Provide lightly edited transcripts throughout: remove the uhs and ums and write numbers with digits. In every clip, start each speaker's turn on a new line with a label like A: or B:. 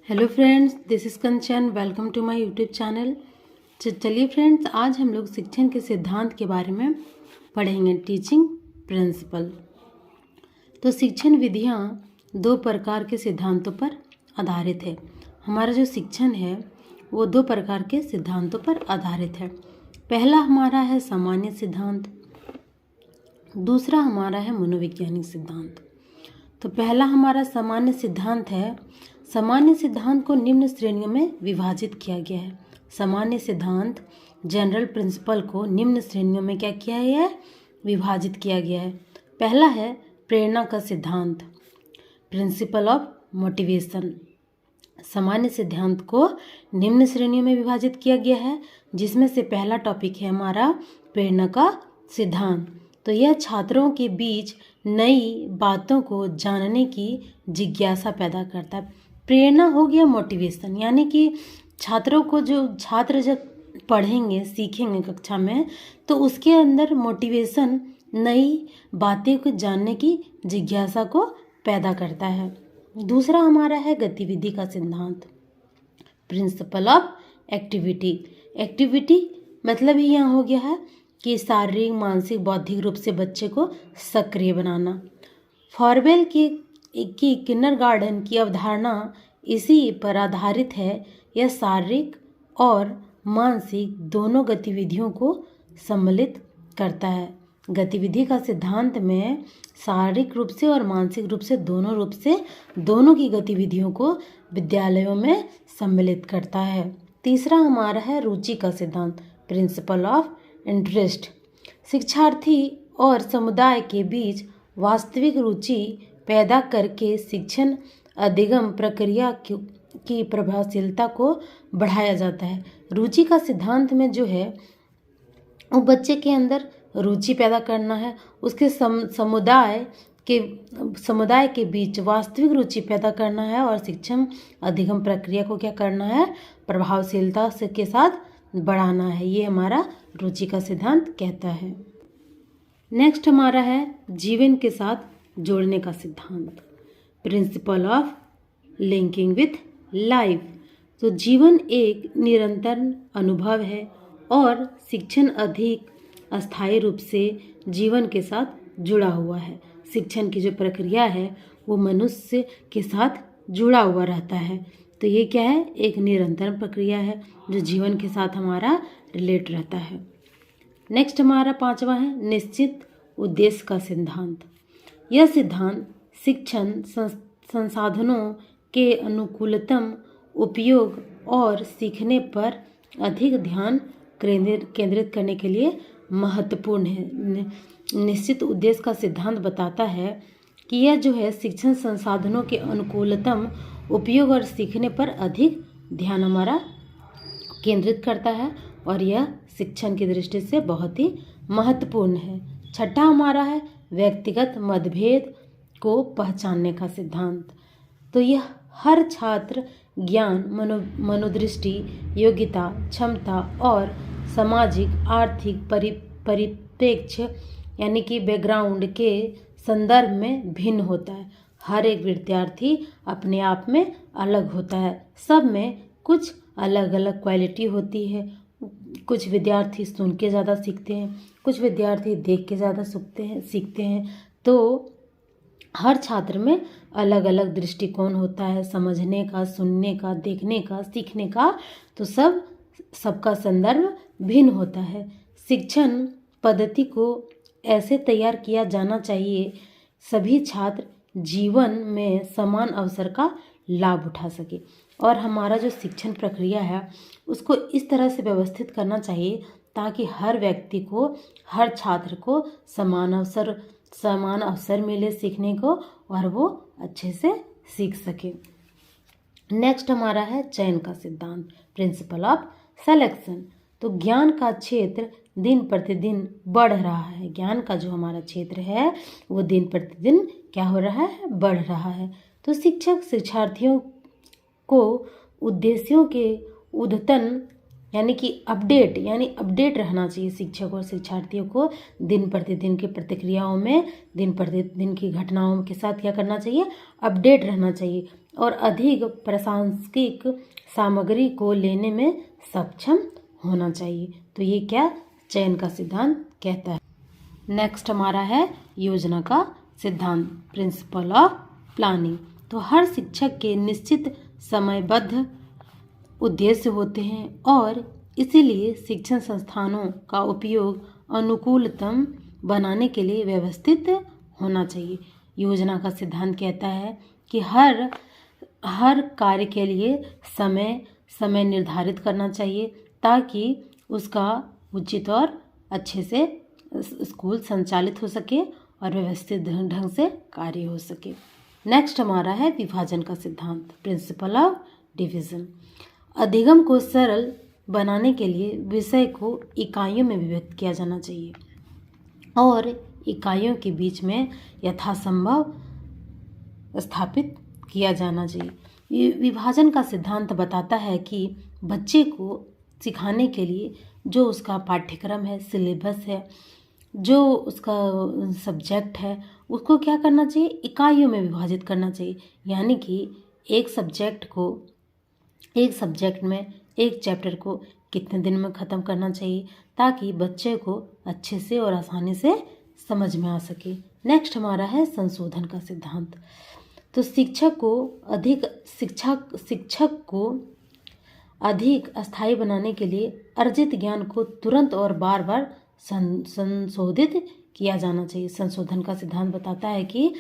A: Hello friends, this is Kanchan. Welcome to my YouTube channel. चलिए friends, आज हम लोग शिक्षण के सिद्धांत के बारे में पढ़ेंगे, टीचिंग प्रिंसिपल। तो शिक्षण विधियाँ दो प्रकार के सिद्धांतों पर आधारित है। हमारा जो शिक्षण है वो दो प्रकार के सिद्धांतों पर आधारित है। पहला हमारा है सामान्य सिद्धांत, दूसरा हमारा है मनोवैज्ञानिक सिद्धांत। तो पहला हमारा सामान्य सिद्धांत है। सामान्य सिद्धांत को निम्न श्रेणियों में विभाजित किया गया है। सामान्य सिद्धांत जनरल प्रिंसिपल को निम्न श्रेणियों में क्या किया है? विभाजित किया गया है। पहला है प्रेरणा का सिद्धांत, प्रिंसिपल ऑफ मोटिवेशन। सामान्य सिद्धांत को निम्न श्रेणियों में विभाजित किया गया है, जिसमें से पहला टॉपिक है हमारा प्रेरणा का सिद्धांत। तो यह छात्रों के बीच नई बातों को जानने की जिज्ञासा पैदा करता है। प्रेरणा हो गया मोटिवेशन, यानी कि छात्रों को, जो छात्र जब पढ़ेंगे सीखेंगे कक्षा में, तो उसके अंदर मोटिवेशन नई बातें को जानने की जिज्ञासा को पैदा करता है। दूसरा हमारा है गतिविधि का सिद्धांत, प्रिंसिपल ऑफ एक्टिविटी। एक्टिविटी मतलब ही यहाँ हो गया है कि शारीरिक, मानसिक, बौद्धिक रूप से बच्चे को सक्रिय बनाना। फॉरवेल की किंडरगार्टन की अवधारणा इसी पर आधारित है। यह शारीरिक और मानसिक दोनों गतिविधियों को सम्मिलित करता है। गतिविधि का सिद्धांत में शारीरिक रूप से और मानसिक रूप से दोनों की गतिविधियों को विद्यालयों में सम्मिलित करता है। तीसरा हमारा है रुचि का सिद्धांत, प्रिंसिपल ऑफ इंटरेस्ट। शिक्षार्थी और समुदाय के बीच वास्तविक रुचि पैदा करके शिक्षण अधिगम प्रक्रिया की प्रभावशीलता को बढ़ाया जाता है। रुचि का सिद्धांत में जो है वो बच्चे के अंदर रुचि पैदा करना है, उसके समुदाय के बीच वास्तविक रुचि पैदा करना है और शिक्षण अधिगम प्रक्रिया को क्या करना है? प्रभावशीलता के साथ बढ़ाना है। ये हमारा रुचि का सिद्धांत कहता है। नेक्स्ट हमारा है जीवन के साथ जोड़ने का सिद्धांत, principle of linking with life. तो जीवन एक निरंतर अनुभव है और शिक्षण अधिक अस्थायी रूप से जीवन के साथ जुड़ा हुआ है। शिक्षण की जो प्रक्रिया है वो मनुष्य के साथ जुड़ा हुआ रहता है। तो ये क्या है? एक निरंतर प्रक्रिया है जो जीवन के साथ हमारा रिलेट रहता है। नेक्स्ट हमारा पांचवा है निश्चित उद्देश्य का सिद्धांत। यह सिद्धांत शिक्षण संसाधनों के अनुकूलतम उपयोग और सीखने पर अधिक ध्यान केंद्रित करने के लिए महत्वपूर्ण है। निश्चित उद्देश्य का सिद्धांत बताता है कि यह जो है शिक्षण संसाधनों के अनुकूलतम उपयोग और सीखने पर अधिक ध्यान हमारा केंद्रित करता है और यह शिक्षण की दृष्टि से बहुत ही महत्वपूर्ण है। छठा हमारा है व्यक्तिगत मतभेद को पहचानने का सिद्धांत। तो यह हर छात्र ज्ञान, मनोदृष्टि, योग्यता, क्षमता और सामाजिक आर्थिक परिप्रेक्ष्य यानी कि बैकग्राउंड के संदर्भ में भिन्न होता है। हर एक विद्यार्थी अपने आप में अलग होता है, सब में कुछ अलग अलग क्वालिटी होती है। कुछ विद्यार्थी सुन के ज़्यादा सीखते हैं, कुछ विद्यार्थी देख के ज़्यादा सीखते हैं। तो हर छात्र में अलग अलग दृष्टिकोण होता है, समझने का, सुनने का, देखने का, सीखने का। तो सबका संदर्भ भिन्न होता है। शिक्षण पद्धति को ऐसे तैयार किया जाना चाहिए सभी छात्र जीवन में समान अवसर का लाभ उठा सके। और हमारा जो शिक्षण प्रक्रिया है उसको इस तरह से व्यवस्थित करना चाहिए ताकि हर व्यक्ति को, हर छात्र को समान अवसर मिले सीखने को और वो अच्छे से सीख सके। नेक्स्ट हमारा है चयन का सिद्धांत, प्रिंसिपल ऑफ सिलेक्शन। तो ज्ञान का क्षेत्र दिन प्रतिदिन बढ़ रहा है। ज्ञान का जो हमारा क्षेत्र है वो दिन प्रतिदिन क्या हो रहा है? बढ़ रहा है। तो शिक्षक शिक्षार्थियों को उद्देश्यों के उद्यतन यानी कि अपडेट रहना चाहिए शिक्षक और शिक्षार्थियों को दिन प्रतिदिन की प्रतिक्रियाओं में, दिन प्रतिदिन की घटनाओं के साथ क्या करना चाहिए, अपडेट रहना चाहिए और अधिक प्रासंगिक सामग्री को लेने में सक्षम होना चाहिए। तो ये क्या चयन का सिद्धांत कहता है। नेक्स्ट हमारा है योजना का सिद्धांत, प्रिंसिपल ऑफ प्लानिंग। तो हर शिक्षक के निश्चित समयबद्ध उद्देश्य होते हैं और इसीलिए शिक्षण संस्थानों का उपयोग अनुकूलतम बनाने के लिए व्यवस्थित होना चाहिए। योजना का सिद्धांत कहता है कि हर कार्य के लिए समय निर्धारित करना चाहिए ताकि उसका उचित और अच्छे से स्कूल संचालित हो सके और व्यवस्थित ढंग से कार्य हो सके। नेक्स्ट हमारा है विभाजन का सिद्धांत, प्रिंसिपल ऑफ डिवीजन। अधिगम को सरल बनाने के लिए विषय को इकाइयों में विभक्त किया जाना चाहिए और इकाइयों के बीच में यथासंभव स्थापित किया जाना चाहिए। विभाजन का सिद्धांत बताता है कि बच्चे को सिखाने के लिए जो उसका पाठ्यक्रम है, सिलेबस है, जो उसका सब्जेक्ट है, उसको क्या करना चाहिए, इकाइयों में विभाजित करना चाहिए। यानी कि एक सब्जेक्ट में एक चैप्टर को कितने दिन में ख़त्म करना चाहिए ताकि बच्चे को अच्छे से और आसानी से समझ में आ सके। नेक्स्ट हमारा है संशोधन का सिद्धांत। तो शिक्षक को अधिक अस्थायी बनाने के लिए अर्जित ज्ञान को तुरंत और बार बार संशोधित किया जाना चाहिए। संशोधन का सिद्धांत बताता है कि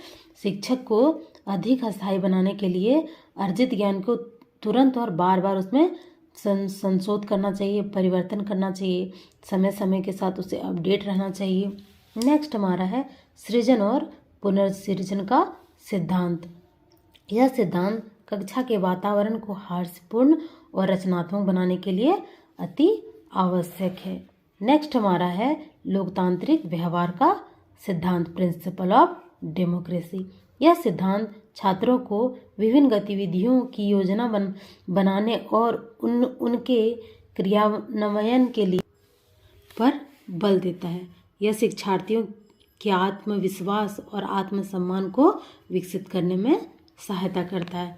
A: शिक्षक को अधिक अस्थायी बनाने के लिए अर्जित ज्ञान को तुरंत और बार बार उसमें संशोध करना चाहिए, परिवर्तन करना चाहिए, समय समय के साथ उसे अपडेट रहना चाहिए। नेक्स्ट हमारा है सृजन और पुनर्सृजन का सिद्धांत। यह सिद्धांत कक्षा के वातावरण को हास्यपूर्ण और रचनात्मक बनाने के लिए अति आवश्यक है। नेक्स्ट हमारा है लोकतांत्रिक व्यवहार का सिद्धांत, प्रिंसिपल ऑफ डेमोक्रेसी। यह सिद्धांत छात्रों को विभिन्न गतिविधियों की योजना बनाने और उनके क्रियान्वयन के लिए पर बल देता है। यह शिक्षार्थियों के आत्मविश्वास और आत्मसम्मान को विकसित करने में सहायता करता है।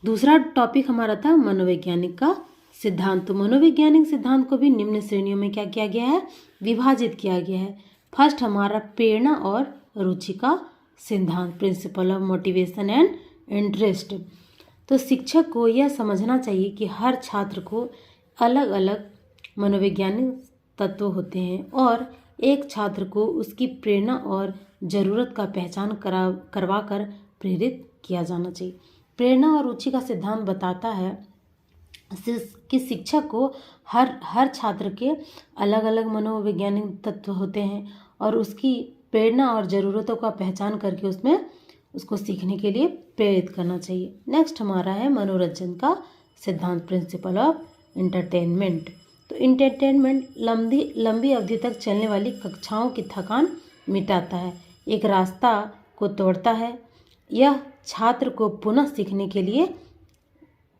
A: दूसरा टॉपिक हमारा था मनोवैज्ञानिक का सिद्धांत। तो मनोवैज्ञानिक सिद्धांत को भी निम्न श्रेणियों में क्या किया गया है, विभाजित किया गया है। फर्स्ट हमारा प्रेरणा और रुचि का सिद्धांत, principle of motivation and interest. तो शिक्षक को यह समझना चाहिए कि हर छात्र को अलग अलग मनोवैज्ञानिक तत्व होते हैं और एक छात्र को उसकी प्रेरणा और ज़रूरत का पहचान करवा कर प्रेरित किया जाना चाहिए। प्रेरणा और रुचि का सिद्धांत बताता है कि शिक्षक को हर छात्र के अलग अलग मनोवैज्ञानिक तत्व होते हैं और उसकी प्रेरणा और ज़रूरतों का पहचान करके उसको सीखने के लिए प्रेरित करना चाहिए। नेक्स्ट हमारा है मनोरंजन का सिद्धांत, प्रिंसिपल ऑफ एंटरटेनमेंट। तो एंटरटेनमेंट लंबी अवधि तक चलने वाली कक्षाओं की थकान मिटाता है, एक रास्ता को तोड़ता है। यह छात्र को पुनः सीखने के लिए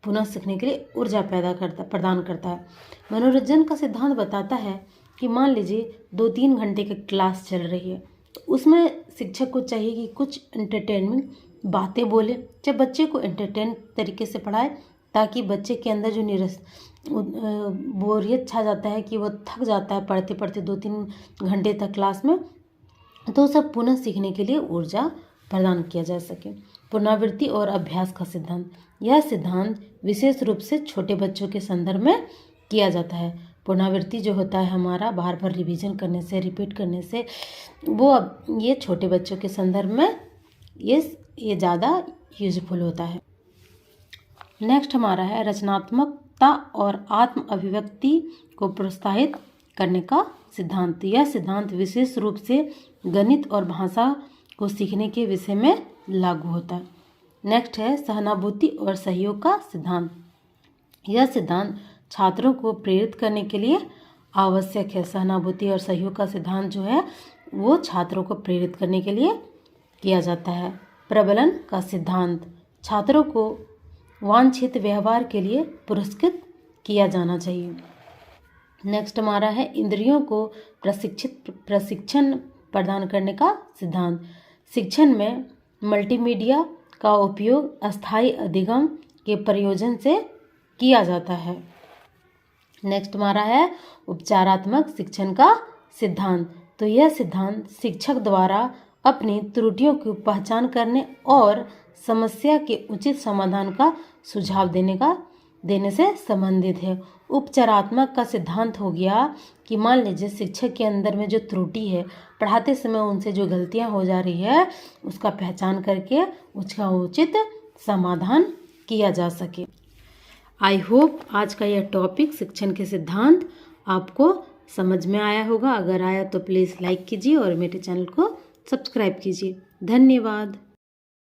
A: ऊर्जा प्रदान करता है। मनोरंजन का सिद्धांत बताता है कि मान लीजिए 2-3 घंटे की क्लास चल रही है, तो उसमें शिक्षक को चाहिए कि कुछ एंटरटेनमेंट बातें बोले, जब बच्चे को एंटरटेन तरीके से पढ़ाए ताकि बच्चे के अंदर जो बोरियत छा जाता है कि वो थक जाता है पढ़ते पढ़ते 2-3 घंटे तक क्लास में, तो सब पुनः सीखने के लिए ऊर्जा प्रदान किया जा सके। पुनरावृत्ति और अभ्यास का सिद्धांत, यह सिद्धांत विशेष रूप से छोटे बच्चों के संदर्भ में किया जाता है। पुनरावृत्ति जो होता है हमारा बार बार रिवीजन करने से, रिपीट करने से, ये छोटे बच्चों के संदर्भ में ये ज़्यादा यूजफुल होता है। नेक्स्ट हमारा है रचनात्मकता और आत्म अभिव्यक्ति को प्रोत्साहित करने का सिद्धांत। यह सिद्धांत विशेष रूप से गणित और भाषा को सीखने के विषय में लागू होता है। नेक्स्ट है सहानुभूति और सहयोग का सिद्धांत। यह सिद्धांत छात्रों को प्रेरित करने के लिए आवश्यक है। सहानुभूति और सहयोग का सिद्धांत जो है वो छात्रों को प्रेरित करने के लिए किया जाता है। प्रबलन का सिद्धांत, छात्रों को वांछित व्यवहार के लिए पुरस्कृत किया जाना चाहिए। नेक्स्ट हमारा है इंद्रियों को प्रशिक्षण प्रदान करने का सिद्धांत। शिक्षण में मल्टीमीडिया का उपयोग अस्थायी अधिगम के प्रयोजन से किया जाता है। नेक्स्ट हमारा है उपचारात्मक शिक्षण का सिद्धांत। तो यह सिद्धांत शिक्षक द्वारा अपनी त्रुटियों की पहचान करने और समस्या के उचित समाधान का सुझाव देने से संबंधित है। उपचारात्मक का सिद्धांत हो गया कि मान लीजिए शिक्षक के अंदर में जो त्रुटि है, पढ़ाते समय उनसे जो गलतियां हो जा रही है, उसका पहचान करके उसका उचित समाधान किया जा सके। आई होप आज का यह टॉपिक शिक्षण के सिद्धांत आपको समझ में आया होगा। अगर आया तो प्लीज़ लाइक कीजिए और मेरे चैनल को सब्सक्राइब कीजिए। धन्यवाद।